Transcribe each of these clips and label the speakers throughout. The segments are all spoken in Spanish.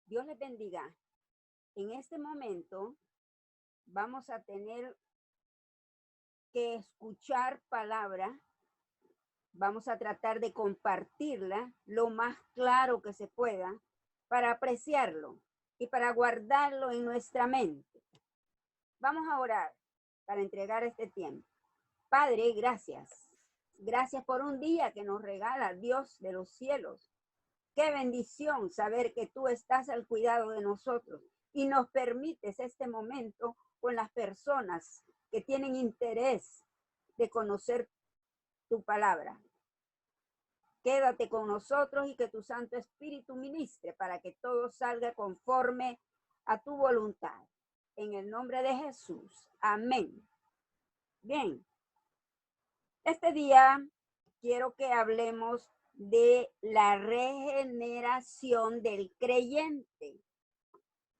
Speaker 1: Dios les bendiga. En este momento vamos a tener que escuchar palabra. Vamos a tratar de compartirla lo más claro que se pueda para apreciarlo y para guardarlo en nuestra mente. Vamos a orar para entregar este tiempo. Padre, gracias. Gracias por un día que nos regala Dios de los cielos. Qué bendición saber que tú estás al cuidado de nosotros y nos permites este momento con las personas que tienen interés de conocer tu palabra. Quédate con nosotros y que tu Santo Espíritu ministre para que todo salga conforme a tu voluntad. En el nombre de Jesús. Amén. Bien, este día quiero que hablemos de la regeneración del creyente.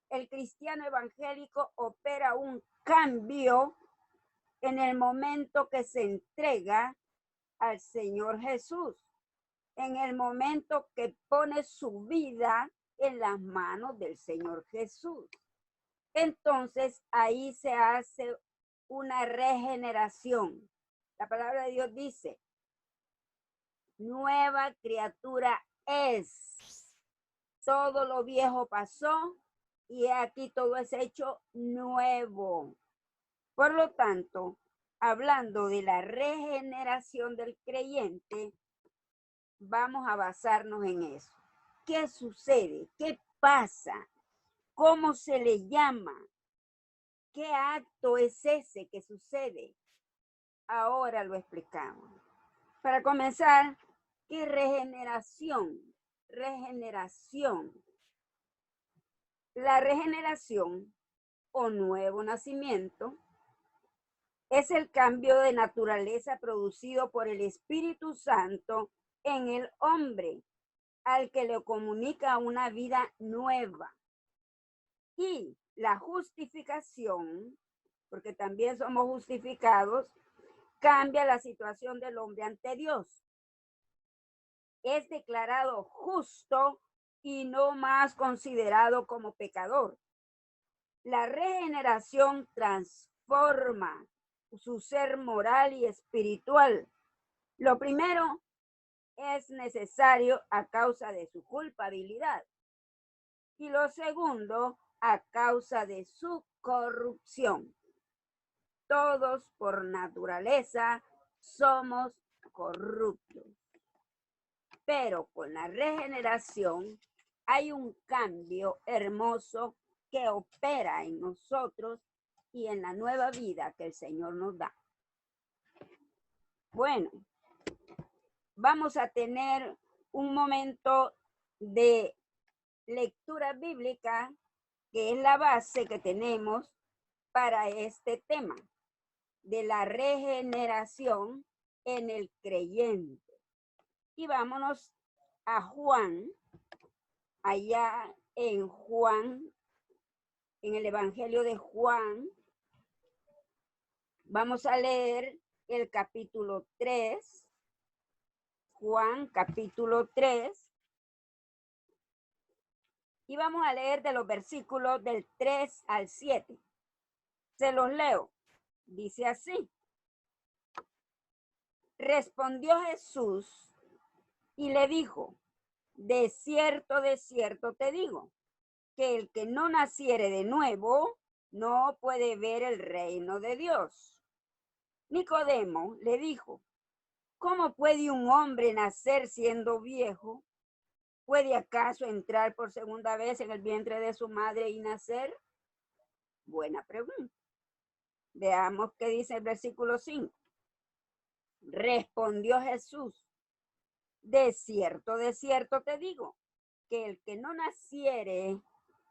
Speaker 1: El cristiano evangélico opera un cambio en el momento que se entrega al Señor Jesús, en el momento que pone su vida en las manos del Señor Jesús. Entonces ahí se hace una regeneración. La palabra de Dios dice, nueva criatura es. Todo lo viejo pasó y aquí todo es hecho nuevo. Por lo tanto, hablando de la regeneración del creyente, vamos a basarnos en eso. ¿Qué sucede? ¿Qué pasa? ¿Cómo se le llama? ¿Qué acto es ese que sucede? Ahora lo explicamos. Para comenzar, ¿qué regeneración? Regeneración. La regeneración o nuevo nacimiento es el cambio de naturaleza producido por el Espíritu Santo en el hombre, al que le comunica una vida nueva. Y la justificación, porque también somos justificados, cambia la situación del hombre ante Dios. Es declarado justo y no más considerado como pecador. La regeneración transforma su ser moral y espiritual. Lo primero es necesario a causa de su culpabilidad y lo segundo a causa de su corrupción. Todos por naturaleza somos corruptos, pero con la regeneración hay un cambio hermoso que opera en nosotros y en la nueva vida que el Señor nos da. Bueno, vamos a tener un momento de lectura bíblica que es la base que tenemos para este tema de la regeneración en el creyente. Y vámonos a Juan, allá en Juan, en el Evangelio de Juan. Vamos a leer el capítulo 3, Juan capítulo 3, y vamos a leer de los versículos del 3 al 7. Se los leo. Dice así. Respondió Jesús y le dijo, de cierto te digo, que el que no naciere de nuevo no puede ver el reino de Dios. Nicodemo le dijo, ¿cómo puede un hombre nacer siendo viejo? ¿Puede acaso entrar por segunda vez en el vientre de su madre y nacer? Buena pregunta. Veamos qué dice el versículo 5. Respondió Jesús, de cierto te digo, que el que no naciere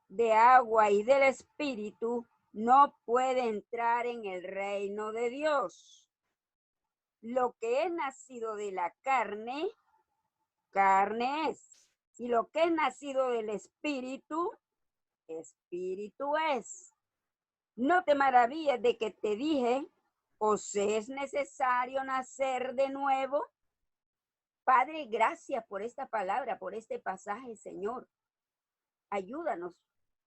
Speaker 1: de agua y del espíritu no puede entrar en el reino de Dios. Lo que es nacido de la carne, carne es. Y lo que es nacido del espíritu, espíritu es. No te maravilles de que te dije, ¿os es necesario nacer de nuevo? Padre, gracias por esta palabra, por este pasaje, Señor. ayúdanos,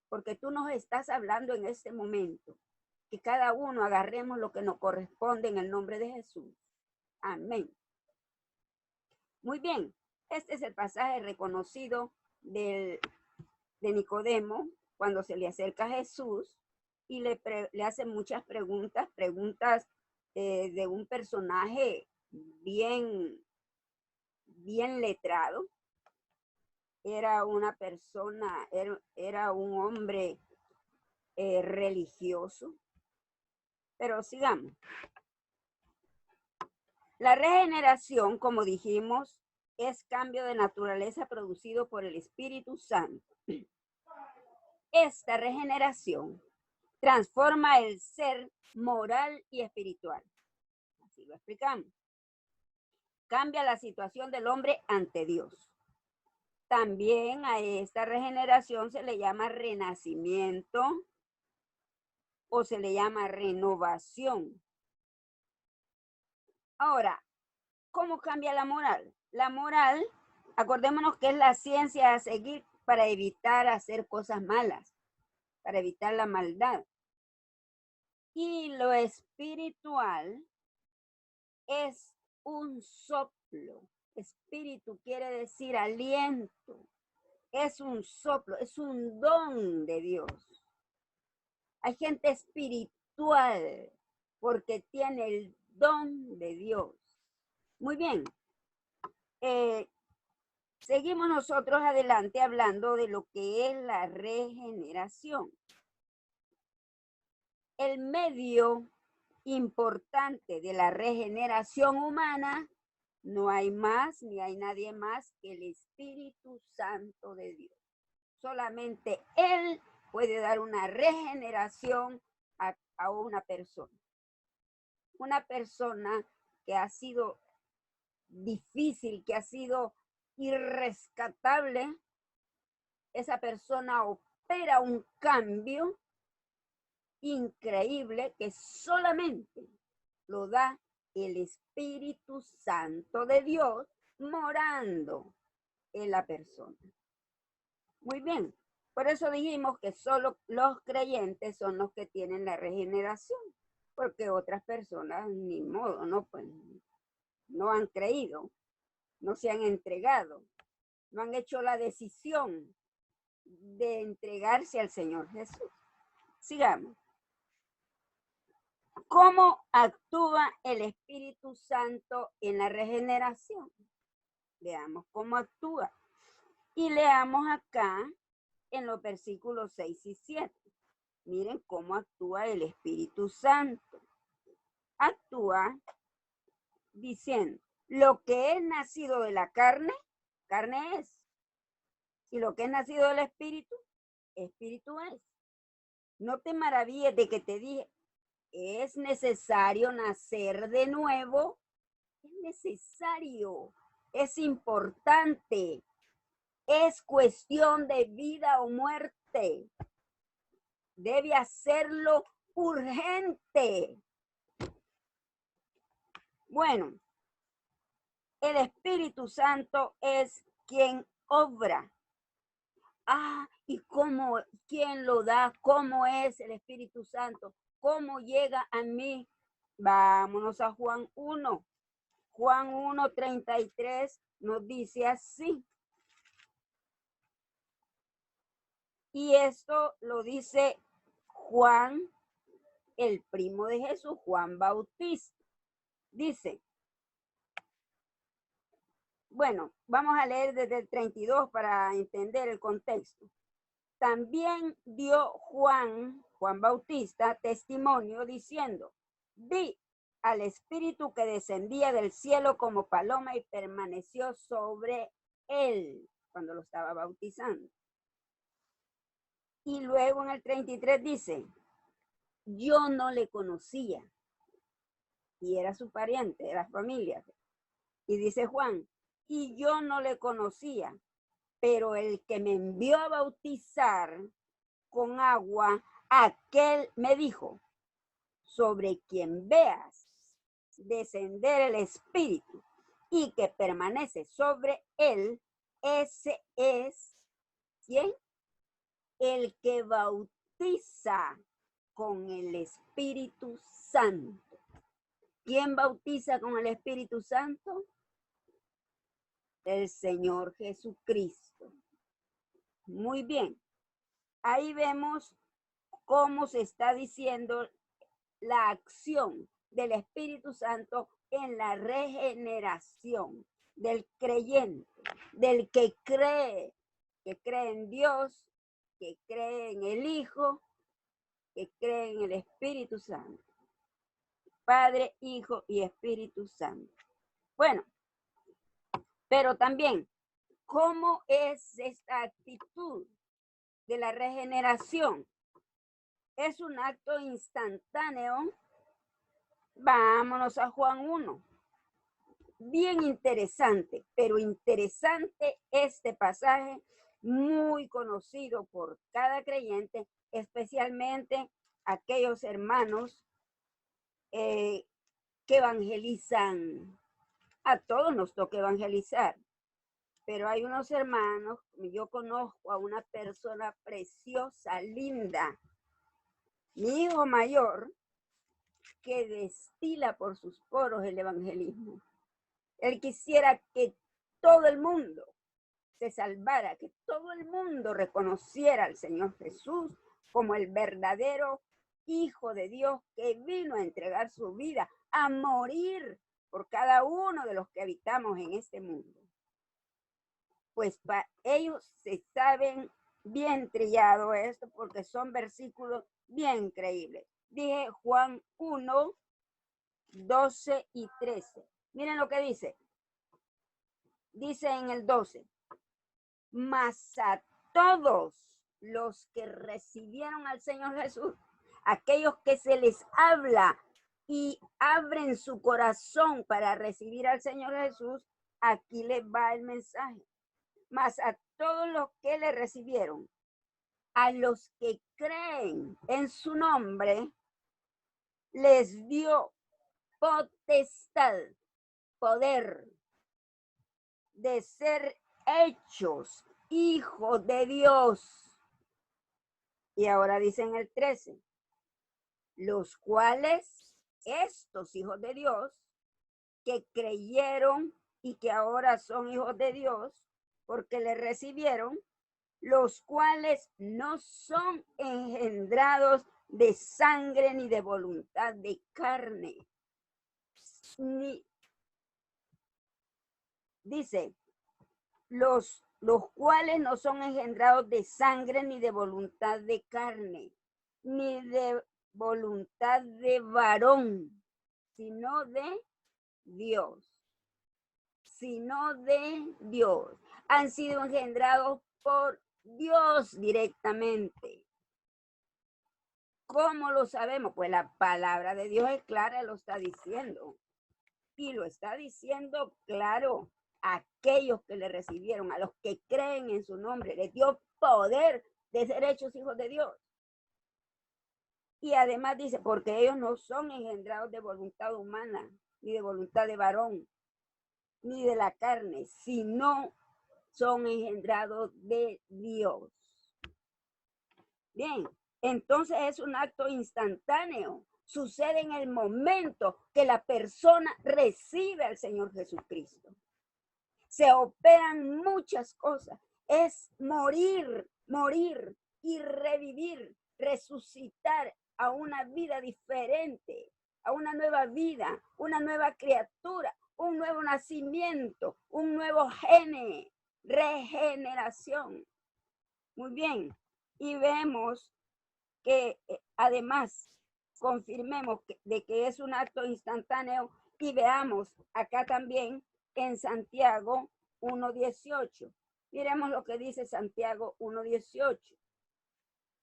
Speaker 1: porque tú nos estás hablando en este momento. Que cada uno agarremos lo que nos corresponde en el nombre de Jesús. Amén. Muy bien, este es el pasaje reconocido de Nicodemo cuando se le acerca a Jesús y le hace muchas preguntas de un personaje bien letrado. Era una persona, era un hombre religioso. Pero sigamos. La regeneración, como dijimos, es cambio de naturaleza producido por el Espíritu Santo. Esta regeneración transforma el ser moral y espiritual. Así lo explicamos. Cambia la situación del hombre ante Dios. También a esta regeneración se le llama renacimiento o se le llama renovación. Ahora, ¿cómo cambia la moral? La moral, acordémonos que es la ciencia a seguir para evitar hacer cosas malas, para evitar la maldad. Y lo espiritual es un soplo. Espíritu quiere decir aliento. Es un soplo, es un don de Dios. Hay gente espiritual porque tiene el don de Dios. Muy bien. Seguimos nosotros adelante hablando de lo que es la regeneración. El medio importante de la regeneración humana no hay más ni hay nadie más que el Espíritu Santo de Dios. Solamente Él puede dar una regeneración a una persona. Una persona que ha sido difícil, que ha sido irrescatable, esa persona opera un cambio increíble que solamente lo da el Espíritu Santo de Dios morando en la persona. Muy bien, por eso dijimos que solo los creyentes son los que tienen la regeneración, porque otras personas ni modo, no, pues, no han creído, no se han entregado, no han hecho la decisión de entregarse al Señor Jesús. Sigamos. ¿Cómo actúa el Espíritu Santo en la regeneración? Veamos cómo actúa. Y leamos acá en los versículos 6 y 7. Miren cómo actúa el Espíritu Santo. Actúa diciendo, lo que es nacido de la carne, carne es. Y lo que es nacido del Espíritu, Espíritu es. No te maravilles de que te dije, es necesario nacer de nuevo. Es necesario, es importante, es cuestión de vida o muerte. Debe hacerlo urgente. Bueno, el Espíritu Santo es quien obra. ¿Y cómo, quién lo da? ¿Cómo es el Espíritu Santo? ¿Cómo llega a mí? Vámonos a Juan 1. Juan 1:33 nos dice así. Y esto lo dice Juan, el primo de Jesús, Juan Bautista. Dice, bueno, vamos a leer desde el 32 para entender el contexto. También dio Juan Bautista, testimonio diciendo, vi al Espíritu que descendía del cielo como paloma y permaneció sobre él cuando lo estaba bautizando. Y luego en el 33 dice, yo no le conocía. Y era su pariente, era familia. Y dice Juan, y yo no le conocía, pero el que me envió a bautizar con agua, aquel me dijo, sobre quien veas descender el Espíritu y que permanece sobre él, ese es, ¿quién? el que bautiza con el Espíritu Santo. ¿Quién bautiza con el Espíritu Santo? El Señor Jesucristo. Muy bien. Ahí vemos cómo se está diciendo la acción del Espíritu Santo en la regeneración del creyente, del que cree en Dios, que cree en el Hijo, que cree en el Espíritu Santo. Padre, Hijo y Espíritu Santo. Bueno, pero también, ¿cómo es esta actitud de la regeneración? Es un acto instantáneo. Vámonos a Juan 1. Bien interesante, pero interesante este pasaje, muy conocido por cada creyente, especialmente aquellos hermanos que evangelizan. A todos nos toca evangelizar, pero hay unos hermanos, yo conozco a una persona preciosa, linda, mi hijo mayor, que destila por sus poros el evangelismo. Él quisiera que todo el mundo se salvara, que todo el mundo reconociera al Señor Jesús como el verdadero Hijo de Dios que vino a entregar su vida, a morir por cada uno de los que habitamos en este mundo. Pues para ellos se saben bien trillado esto porque son versículos bien increíbles. Dije Juan 1, 12 y 13. Miren lo que dice. Dice en el 12. Mas a todos los que recibieron al Señor Jesús, aquellos que se les habla y abren su corazón para recibir al Señor Jesús, aquí les va el mensaje. Mas a todos los que le recibieron, a los que creen en su nombre, les dio potestad, poder de ser hechos hijos de Dios. Y ahora dice en el 13, los cuales estos hijos de Dios que creyeron y que ahora son hijos de Dios porque le recibieron, los cuales no son engendrados de sangre ni de voluntad de carne, ni dice, los cuales no son engendrados de sangre ni de voluntad de carne, ni de voluntad de varón, sino de Dios. Sino de Dios. Han sido engendrados por Dios directamente. ¿Cómo lo sabemos? Pues la palabra de Dios es clara, lo está diciendo. Y lo está diciendo claro a aquellos que le recibieron, a los que creen en su nombre. Les dio poder de ser hechos hijos de Dios. Y además dice, porque ellos no son engendrados de voluntad humana, ni de voluntad de varón, ni de la carne, sino son engendrados de Dios. Bien, entonces es un acto instantáneo. Sucede en el momento que la persona recibe al Señor Jesucristo. Se operan muchas cosas. Es morir y revivir, resucitar a una vida diferente, a una nueva vida, una nueva criatura, un nuevo nacimiento, un nuevo gene, regeneración. Muy bien. Y vemos que además confirmemos de que es un acto instantáneo y veamos acá también en Santiago 1:18. Miremos lo que dice Santiago 1:18.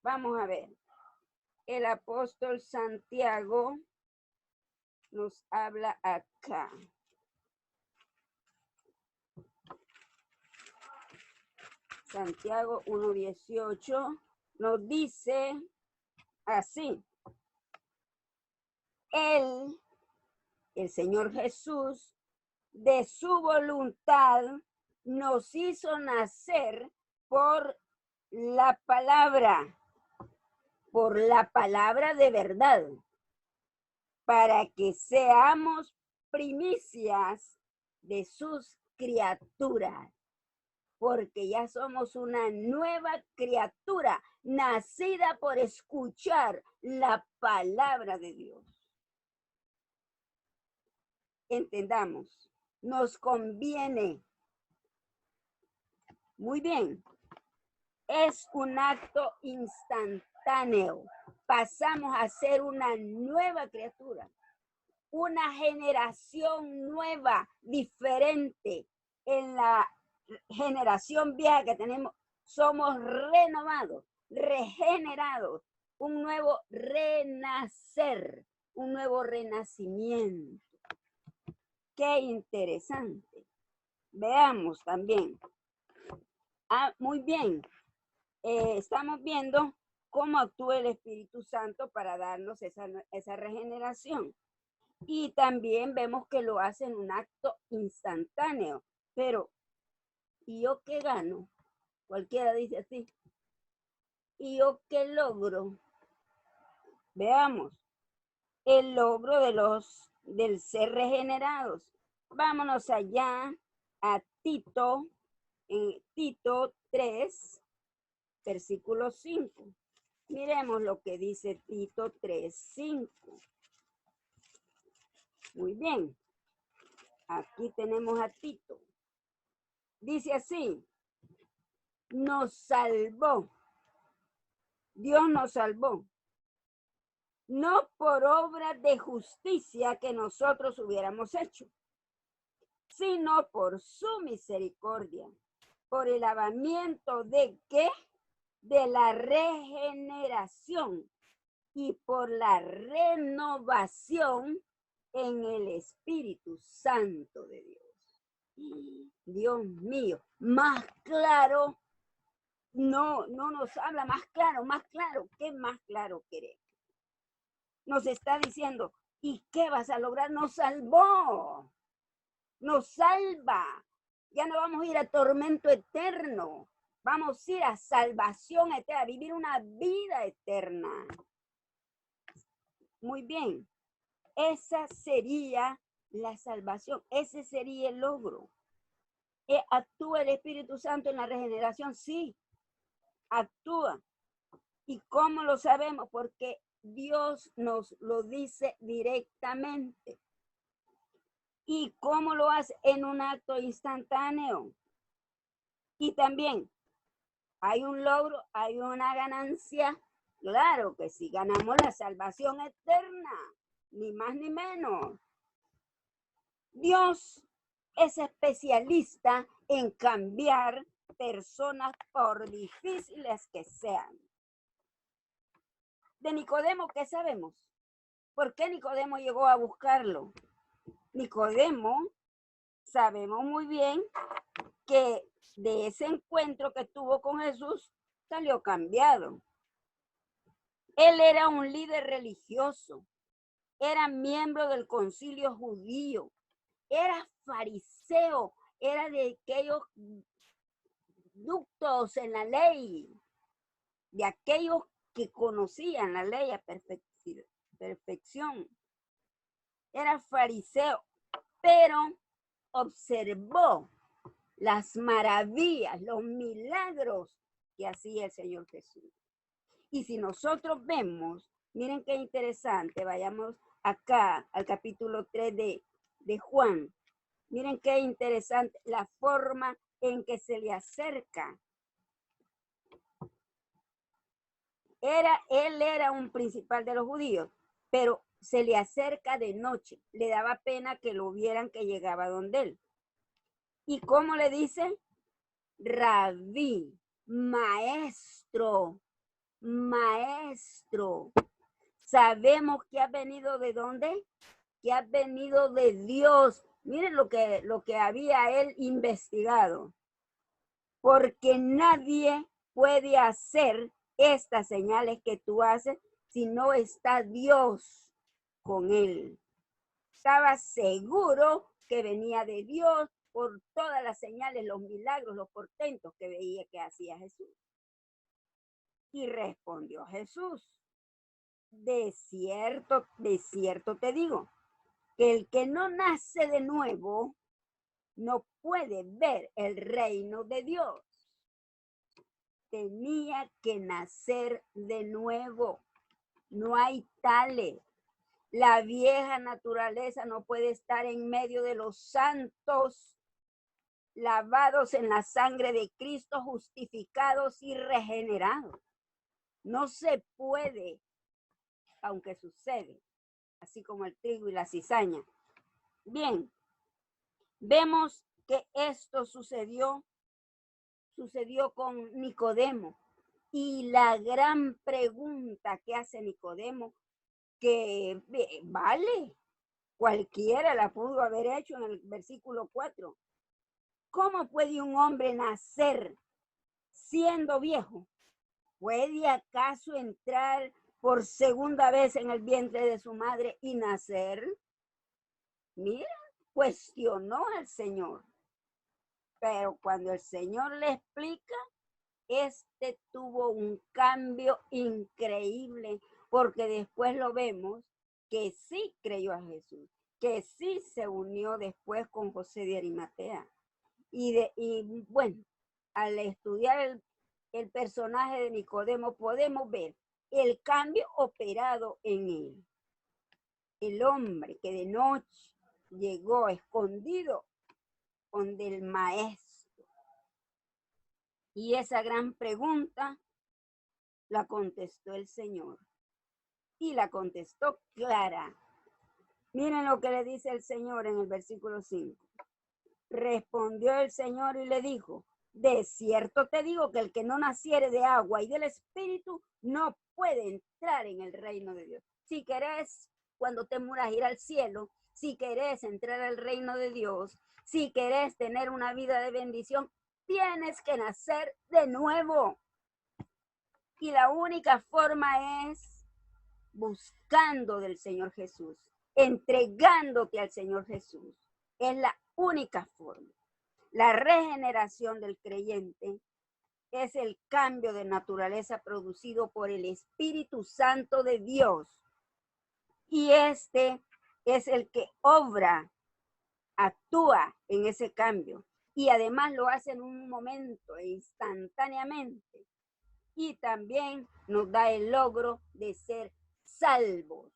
Speaker 1: Vamos a ver. El apóstol Santiago nos habla acá. Santiago 1:18 nos dice así. Él, el Señor Jesús, de su voluntad nos hizo nacer por la palabra por la palabra de verdad, para que seamos primicias de sus criaturas, porque ya somos una nueva criatura, nacida por escuchar la palabra de Dios. Entendamos, nos conviene. Muy bien, es un acto instantáneo. Pasamos a ser una nueva criatura, una generación nueva, diferente. En la generación vieja que tenemos, somos renovados, regenerados, un nuevo renacer, un nuevo renacimiento. Qué interesante. Veamos también. Muy bien. Estamos viendo cómo actúa el Espíritu Santo para darnos esa regeneración. Y también vemos que lo hace en un acto instantáneo. Pero, ¿y yo qué gano? Cualquiera dice así. ¿Y yo qué logro? Veamos. El logro del ser regenerados. Vámonos allá a Tito, en Tito 3, versículo 5. Miremos lo que dice Tito 3:5. Muy bien. Aquí tenemos a Tito. Dice así: nos salvó. Dios nos salvó. No por obra de justicia que nosotros hubiéramos hecho, sino por su misericordia, por el lavamiento de ¿qué? De la regeneración y por la renovación en el Espíritu Santo de Dios. Dios mío, más claro, no nos habla más claro, ¿qué más claro queremos? Nos está diciendo, ¿y qué vas a lograr? Nos salvó, nos salva. Ya no vamos a ir a tormento eterno, vamos a ir a salvación eterna, a vivir una vida eterna. Muy bien, esa sería la salvación, ese sería el logro. ¿Actúa el Espíritu Santo en la regeneración? Sí, actúa. ¿Y cómo lo sabemos? Porque Dios nos lo dice directamente. ¿Y cómo lo hace? En un acto instantáneo. Y también, ¿hay un logro? ¿Hay una ganancia? Claro que sí, ganamos la salvación eterna, ni más ni menos. Dios es especialista en cambiar personas por difíciles que sean. De Nicodemo, ¿qué sabemos? ¿Por qué Nicodemo llegó a buscarlo? Nicodemo, sabemos muy bien que de ese encuentro que tuvo con Jesús, salió cambiado. Él era un líder religioso, era miembro del concilio judío, era fariseo, era de aquellos ductos en la ley, de aquellos que conocían la ley a perfección. Era fariseo, pero observó las maravillas, los milagros que hacía el Señor Jesús. Y si nosotros vemos, miren qué interesante, vayamos acá al capítulo 3 de Juan. Miren qué interesante la forma en que se le acerca. Él era un principal de los judíos, pero se le acerca de noche. Le daba pena que lo vieran que llegaba donde él. ¿Y cómo le dice? Rabí, maestro, maestro. Sabemos que ha venido de dónde, que ha venido de Dios. Miren lo que había él investigado. Porque nadie puede hacer estas señales que tú haces si no está Dios con él. Estaba seguro que venía de Dios por todas las señales, los milagros, los portentos que veía que hacía Jesús. Y respondió Jesús, de cierto te digo, que el que no nace de nuevo no puede ver el reino de Dios. Tenía que nacer de nuevo. No hay tales. La vieja naturaleza no puede estar en medio de los santos, lavados en la sangre de Cristo, justificados y regenerados. No se puede, aunque sucede, así como el trigo y la cizaña. Bien, vemos que esto sucedió con Nicodemo. Y la gran pregunta que hace Nicodemo, que vale, cualquiera la pudo haber hecho en el versículo 4. ¿Cómo puede un hombre nacer siendo viejo? ¿Puede acaso entrar por segunda vez en el vientre de su madre y nacer? Mira, cuestionó al Señor. Pero cuando el Señor le explica, tuvo un cambio increíble, porque después lo vemos que sí creyó a Jesús, que sí se unió después con José de Arimatea. Y bueno, al estudiar el personaje de Nicodemo, podemos ver el cambio operado en él. El hombre que de noche llegó escondido donde el maestro. Y esa gran pregunta la contestó el Señor. Y la contestó clara. Miren lo que le dice el Señor en el versículo 5. Respondió el Señor y le dijo, de cierto te digo que el que no naciere de agua y del Espíritu no puede entrar en el reino de Dios. Si querés, cuando te muras, ir al cielo, si querés entrar al reino de Dios, si querés tener una vida de bendición, tienes que nacer de nuevo. Y la única forma es buscando del Señor Jesús, entregándote al Señor Jesús. Es la única forma. La regeneración del creyente es el cambio de naturaleza producido por el Espíritu Santo de Dios. Y este es el que obra, actúa en ese cambio. Y además lo hace en un momento, instantáneamente. Y también nos da el logro de ser salvos.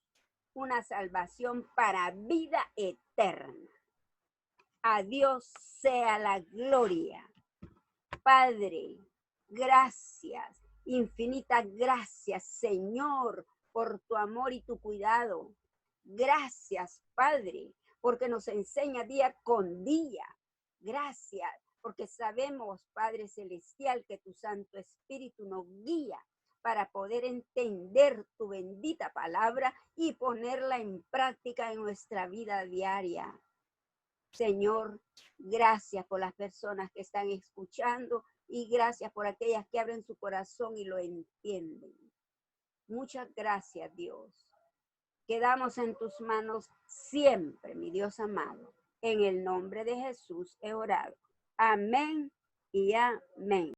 Speaker 1: Una salvación para vida eterna. A Dios sea la gloria. Padre, gracias, infinitas gracias, Señor, por tu amor y tu cuidado. Gracias, Padre, porque nos enseña día con día. Gracias, porque sabemos, Padre Celestial, que tu Santo Espíritu nos guía para poder entender tu bendita palabra y ponerla en práctica en nuestra vida diaria. Señor, gracias por las personas que están escuchando y gracias por aquellas que abren su corazón y lo entienden. Muchas gracias, Dios. Quedamos en tus manos siempre, mi Dios amado. En el nombre de Jesús he orado. Amén y amén.